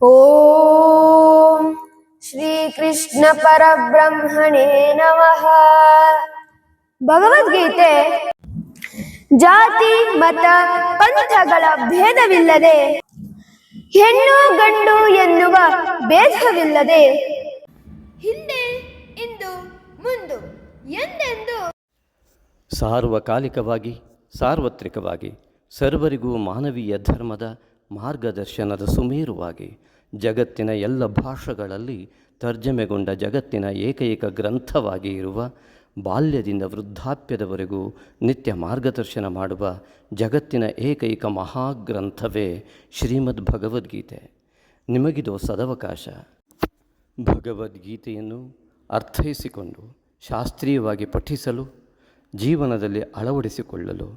ಓಂ ಶ್ರೀ ಕೃಷ್ಣ ಪರಬ್ರಹ್ಮಣೇ ನಮಃ. ಭಗವದ್ಗೀತೆ ಜಾತಿ ಮತ ಪಂಥಗಳ ಭೇದವಿಲ್ಲದೆ, ಹೆಣ್ಣು ಗಂಡು ಎನ್ನುವ ಭೇದವಿಲ್ಲದೆ, ಹಿಂದೆ ಇಂದು ಮುಂದು ಎಂದೆಂದು ಸಾರ್ವಕಾಲಿಕವಾಗಿ ಸಾರ್ವತ್ರಿಕವಾಗಿ ಸರ್ವರಿಗೂ ಮಾನವೀಯ ಧರ್ಮದ ಮಾರ್ಗದರ್ಶನದ ಸುಮೇರುವಾಗಿ ಜಗತ್ತಿನ ಎಲ್ಲ ಭಾಷೆಗಳಲ್ಲಿ ತರ್ಜಮೆಗೊಂಡ ಜಗತ್ತಿನ ಏಕೈಕ ಗ್ರಂಥವಾಗಿ ಇರುವ, ಬಾಲ್ಯದಿಂದ ವೃದ್ಧಾಪ್ಯದವರೆಗೂ ನಿತ್ಯ ಮಾರ್ಗದರ್ಶನ ಮಾಡುವ ಜಗತ್ತಿನ ಏಕೈಕ ಮಹಾಗ್ರಂಥವೇ ಶ್ರೀಮದ್ ಭಗವದ್ಗೀತೆ. ನಿಮಗಿದು ಸದವಕಾಶ. ಭಗವದ್ಗೀತೆಯನ್ನು ಅರ್ಥೈಸಿಕೊಂಡು ಶಾಸ್ತ್ರೀಯವಾಗಿ ಪಠಿಸಲು, ಜೀವನದಲ್ಲಿ ಅಳವಡಿಸಿಕೊಳ್ಳಲು,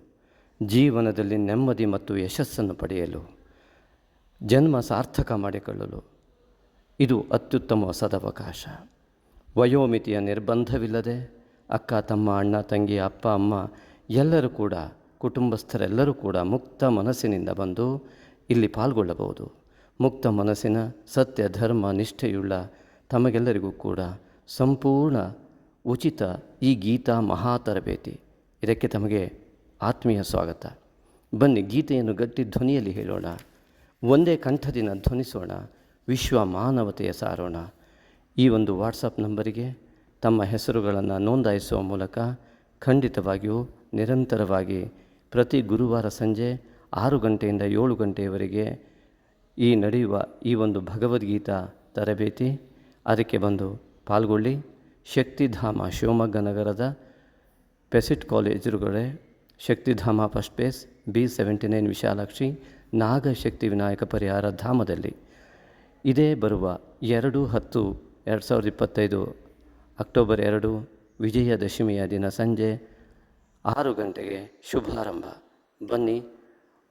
ಜೀವನದಲ್ಲಿ ನೆಮ್ಮದಿ ಮತ್ತು ಯಶಸ್ಸನ್ನು ಪಡೆಯಲು, ಜನ್ಮ ಸಾರ್ಥಕ ಮಾಡಿಕೊಳ್ಳಲು ಇದು ಅತ್ಯುತ್ತಮ ಸದವಕಾಶ. ವಯೋಮಿತಿಯ ನಿರ್ಬಂಧವಿಲ್ಲದೆ ಅಕ್ಕ ತಮ್ಮ ಅಣ್ಣ ತಂಗಿ ಅಪ್ಪ ಅಮ್ಮ ಎಲ್ಲರೂ ಕೂಡ, ಕುಟುಂಬಸ್ಥರೆಲ್ಲರೂ ಕೂಡ ಮುಕ್ತ ಮನಸ್ಸಿನಿಂದ ಬಂದು ಇಲ್ಲಿ ಪಾಲ್ಗೊಳ್ಳಬಹುದು. ಮುಕ್ತ ಮನಸ್ಸಿನ ಸತ್ಯ ಧರ್ಮ ನಿಷ್ಠೆಯುಳ್ಳ ತಮಗೆಲ್ಲರಿಗೂ ಕೂಡ ಸಂಪೂರ್ಣ ಉಚಿತ ಈ ಗೀತಾ ಮಹಾ ತರಬೇತಿ. ಇದಕ್ಕೆ ತಮಗೆ ಆತ್ಮೀಯ ಸ್ವಾಗತ. ಬನ್ನಿ, ಗೀತೆಯನ್ನು ಗಟ್ಟಿ ಧ್ವನಿಯಲ್ಲಿ ಹೇಳೋಣ, ಒಂದೇ ಕಂಠದಿಂದ ಧ್ವನಿಸೋಣ, ವಿಶ್ವ ಮಾನವತೆಯ ಸಾರೋಣ. ಈ ಒಂದು ವಾಟ್ಸಪ್ ನಂಬರಿಗೆ ತಮ್ಮ ಹೆಸರುಗಳನ್ನು ನೋಂದಾಯಿಸುವ ಮೂಲಕ ಖಂಡಿತವಾಗಿಯೂ ನಿರಂತರವಾಗಿ ಪ್ರತಿ ಗುರುವಾರ ಸಂಜೆ 6 ಗಂಟೆಯಿಂದ 7 ಗಂಟೆಯವರೆಗೆ ನಡೆಯುವ ಈ ಒಂದು ಭಗವದ್ಗೀತಾ ತರಬೇತಿ, ಅದಕ್ಕೆ ಬಂದು ಪಾಲ್ಗೊಳ್ಳಿ. ಶಕ್ತಿಧಾಮ ಶಿವಮೊಗ್ಗ ನಗರದ ಪೆಸಿಟ್ ಕಾಲೇಜ್ ಎದುರುಗಡೆ Shaktidhama first phase B79 Vishalakshi Nagashakti Vinayaka ಪರಿಹಾರ ಧಾಮದಲ್ಲಿ ಇದೇ ಬರುವ 2/10/2025 ಅಕ್ಟೋಬರ್ 2 ವಿಜಯದಶಮಿಯ ದಿನ ಸಂಜೆ 6 ಗಂಟೆಗೆ ಶುಭಾರಂಭ. ಬನ್ನಿ,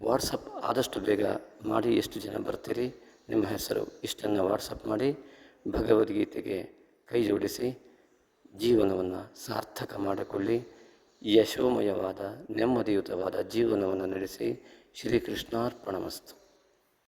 ವಾಟ್ಸಪ್ ಆದಷ್ಟು ಬೇಗ ಮಾಡಿ. ಎಷ್ಟು ಜನ ಬರ್ತೀರಿ, ನಿಮ್ಮ ಹೆಸರು ಇಷ್ಟನ್ನು ವಾಟ್ಸಪ್ ಮಾಡಿ ಭಗವದ್ಗೀತೆಗೆ ಕೈ ಜೋಡಿಸಿ ಜೀವನವನ್ನು ಸಾರ್ಥಕ ಮಾಡಿಕೊಳ್ಳಿ. ಯಶೋಮಯವಾದ ನೆಮ್ಮದಿಯುತವಾದ ಜೀವನವನ್ನು ನಡೆಸಿ. ಶ್ರೀಕೃಷ್ಣಾರ್ಪಣಮಸ್ತು.